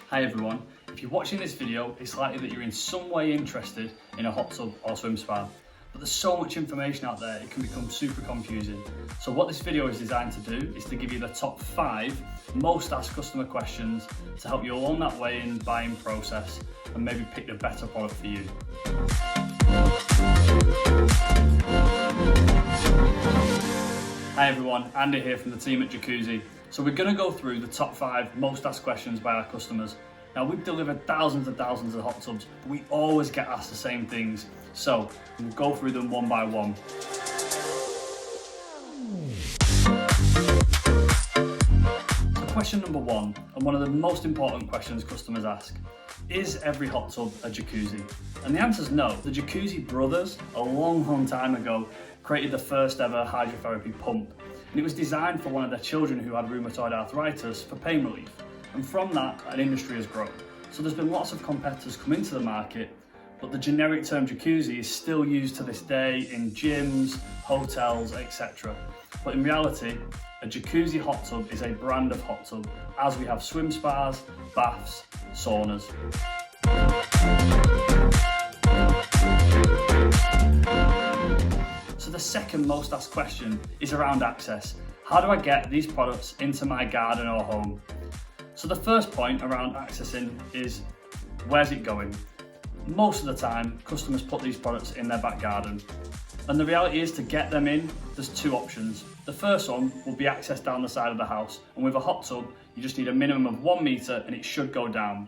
Hi everyone, if you're watching this video, it's likely that you're in some way interested in a hot tub or swim spa. But there's so much information out there, it can become super confusing. So what this video is designed to do is to give you the top 5 most asked customer questions to help you along that way in buying process and maybe pick the better product for you. Hi everyone, Andy here from the team at Jacuzzi. So we're going to go through the top 5 most asked questions by our customers. Now we've delivered thousands and thousands of hot tubs, but we always get asked the same things. So we'll go through them one by one. So question number 1, and one of the most important questions customers ask, is every hot tub a jacuzzi? And the answer is no. The Jacuzzi brothers, a long time ago, created the first ever hydrotherapy pump. And it was designed for one of their children who had rheumatoid arthritis for pain relief. And from that, an industry has grown. So there's been lots of competitors come into the market, but the generic term jacuzzi is still used to this day in gyms, hotels, etc. But in reality, a jacuzzi hot tub is a brand of hot tub, as we have swim spas, baths, saunas. So the second most asked question is around access. How do I get these products into my garden or home? So the first point around accessing is, where's it going? Most of the time, customers put these products in their back garden. And the reality is, to get them in, there's 2 options. The first one will be access down the side of the house. And with a hot tub, you just need a minimum of 1 meter and it should go down.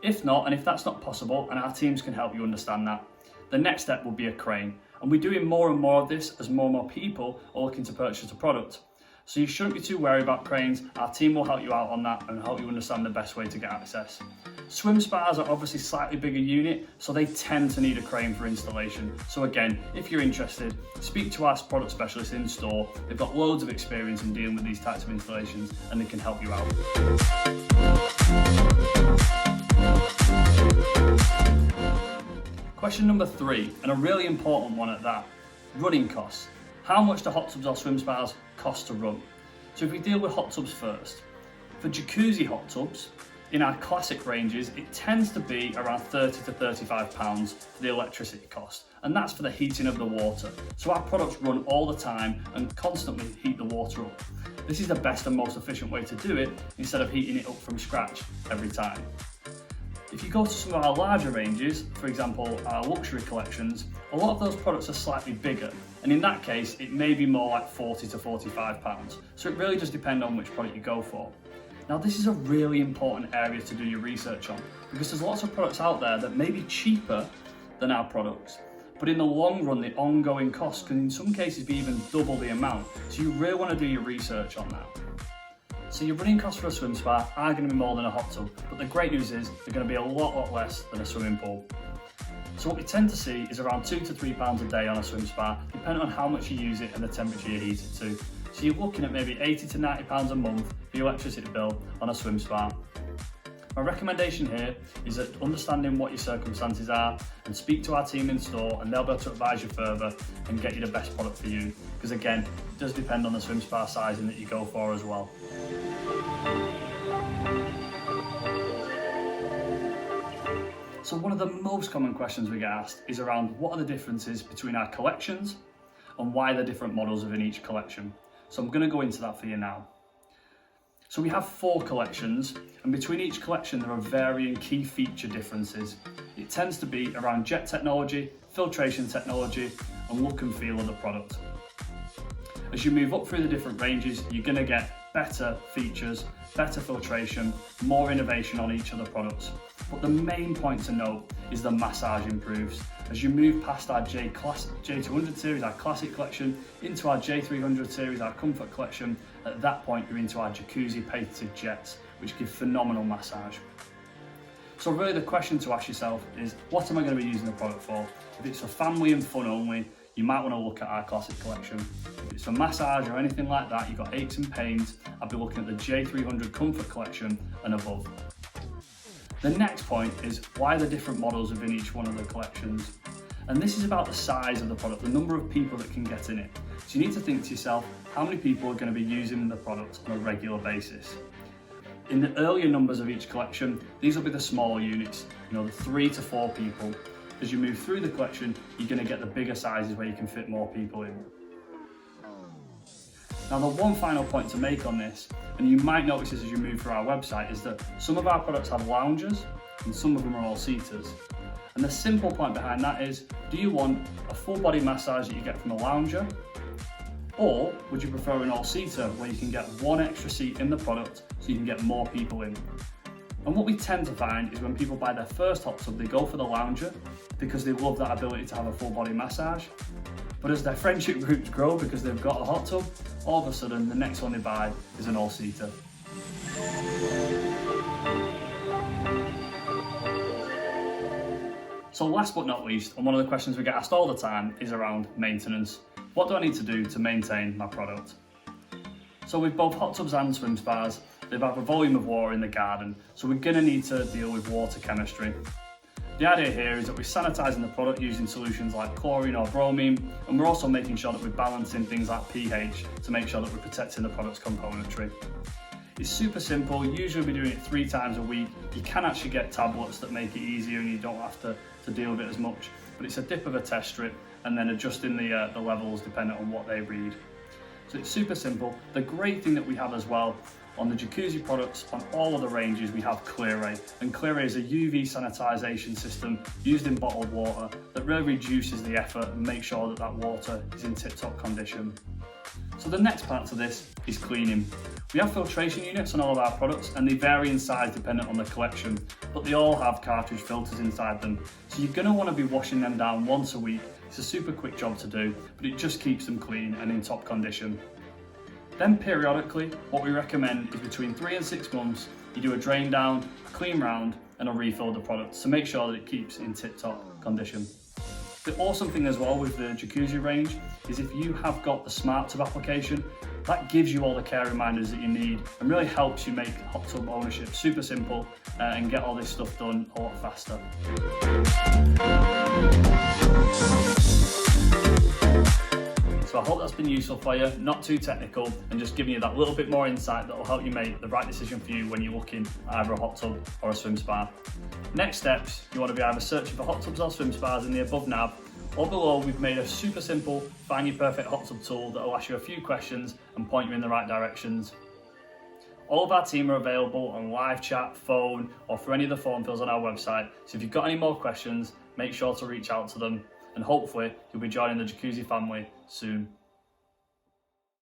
If not, and if that's not possible, and our teams can help you understand that, the next step will be a crane. And we're doing more and more of this as more and more people are looking to purchase a product. So you shouldn't be too worried about cranes. Our team will help you out on that and help you understand the best way to get access. Swim spas are obviously slightly bigger unit, so they tend to need a crane for installation. So again, if you're interested, speak to our product specialist in store. They've got loads of experience in dealing with these types of installations and they can help you out. Question number 3, and a really important one at that, running costs. How much do hot tubs or swim spas cost to run? So if we deal with hot tubs first, for jacuzzi hot tubs, in our classic ranges, it tends to be around £30 to £35 for the electricity cost, and that's for the heating of the water. So our products run all the time and constantly heat the water up. This is the best and most efficient way to do it, instead of heating it up from scratch every time. If you go to some of our larger ranges, for example our luxury collections, a lot of those products are slightly bigger, and in that case it may be more like £40 to £45. So it really just depends on which product you go for. Now this is a really important area to do your research on, because there's lots of products out there that may be cheaper than our products, but in the long run the ongoing cost can in some cases be even double the amount, so you really want to do your research on that. So your running costs for a swim spa are going to be more than a hot tub, but the great news is they're going to be a lot less than a swimming pool. So what we tend to see is around £2 to £3 a day on a swim spa, depending on how much you use it and the temperature you heat it to. So you're looking at maybe £80 to £90 a month for your electricity bill on a swim spa. My recommendation here is that understanding what your circumstances are and speak to our team in store, and they'll be able to advise you further and get you the best product for you. Because again, it does depend on the swim spa sizing that you go for as well. So one of the most common questions we get asked is around what are the differences between our collections and why the different models within each collection. So I'm going to go into that for you now. So we have 4 collections, and between each collection there are varying key feature differences. It tends to be around jet technology, filtration technology, and look and feel of the product. As you move up through the different ranges, you're going to get better features, better filtration, more innovation on each of the products. But the main point to note is the massage improves. As you move past our J200 series, our classic collection, into our J300 series, our comfort collection, at that point you're into our Jacuzzi patented jets, which give phenomenal massage. So really the question to ask yourself is, what am I going to be using the product for? If it's for family and fun only, you might want to look at our classic collection. If it's for massage or anything like that, you've got aches and pains, I'd be looking at the J300 comfort collection and above. The next point is, why the different models within each one of the collections? And this is about the size of the product, the number of people that can get in it. So you need to think to yourself, how many people are going to be using the product on a regular basis? In the earlier numbers of each collection, these will be the smaller units, the 3 to 4 people. As you move through the collection, you're going to get the bigger sizes where you can fit more people in. Now, the one final point to make on this, and you might notice this as you move through our website, is that some of our products have loungers and some of them are all-seaters. And the simple point behind that is, do you want a full body massage that you get from a lounger? Or would you prefer an all-seater where you can get one extra seat in the product so you can get more people in? And what we tend to find is when people buy their first hot tub, they go for the lounger because they love that ability to have a full body massage. But as their friendship groups grow because they've got a hot tub, all of a sudden the next one they buy is an all-seater. So last but not least, and one of the questions we get asked all the time, is around maintenance. What do I need to do to maintain my product? So with both hot tubs and swim spas, they have a volume of water in the garden, so we're going to need to deal with water chemistry. The idea here is that we're sanitising the product using solutions like chlorine or bromine, and we're also making sure that we're balancing things like pH to make sure that we're protecting the product's componentry. It's super simple. Usually we're doing it 3 times a week. You can actually get tablets that make it easier and you don't have to deal with it as much, but it's a dip of a test strip and then adjusting the levels depending on what they read. So it's super simple. The great thing that we have as well on the Jacuzzi products, on all of the ranges, we have Clear-Ray, and Clear-Ray is a UV sanitisation system used in bottled water that really reduces the effort and makes sure that that water is in tip-top condition. So the next part to this is cleaning. We have filtration units on all of our products and they vary in size dependent on the collection, but they all have cartridge filters inside them. So you're going to want to be washing them down once a week. It's a super quick job to do, but it just keeps them clean and in top condition. Then periodically, what we recommend is between 3 and 6 months, you do a drain down, a clean round and a refill of the product to make sure that it keeps in tip-top condition. The awesome thing as well with the Jacuzzi range is if you have got the Smart Tub application, that gives you all the care reminders that you need and really helps you make hot tub ownership super simple and get all this stuff done a lot faster. So I hope that's been useful for you, not too technical, and just giving you that little bit more insight that will help you make the right decision for you when you're looking at either a hot tub or a swim spa. Next steps, you want to be either searching for hot tubs or swim spas in the above nav, or below we've made a super simple Find Your Perfect Hot Tub tool that will ask you a few questions and point you in the right directions. All of our team are available on live chat, phone, or through any of the form fills on our website, so if you've got any more questions, make sure to reach out to them. And hopefully you'll be joining the Jacuzzi family soon.